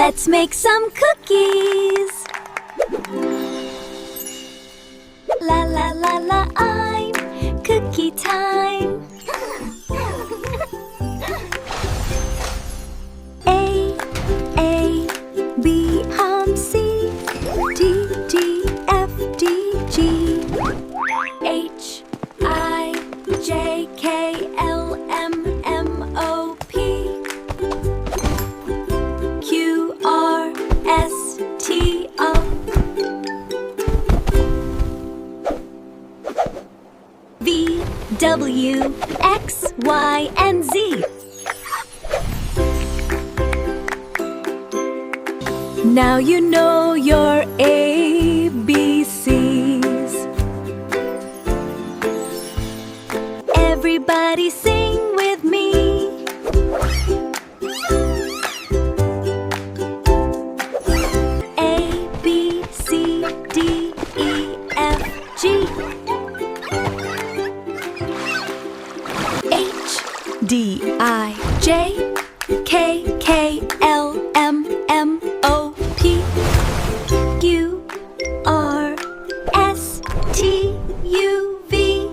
Let's make some cookies. La la la la, I'm cookie time. A, B, C, D, D, F, D, G, H, I, J, K, L, M, N, O, P, Q, R, S, T, U, V, W, X, Y, and Z. Now you know your ABCs. Everybody sing with me. A, B, C, D, E, F, G, H, D, I, J, K, K, L, M, M, O, P, Q, R, S, T, U, V,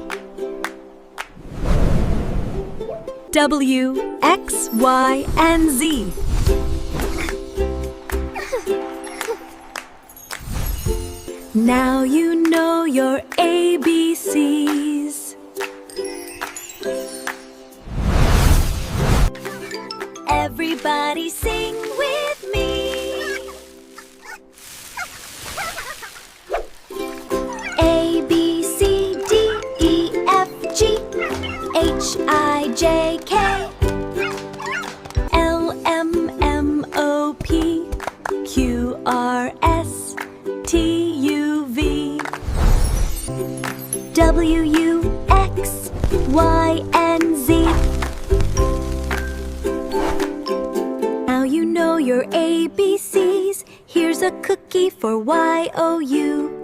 W, X, Y, and Z. Now you know your ABCs. Everybody sing with me. A, B, C, D, E, F, G, H, I, J, K, L, M, M, O, P, Q, R, S, T, U, V, W, U, X, Y, and Z. Now you know your ABCs. Here's a cookie for Y-O-U.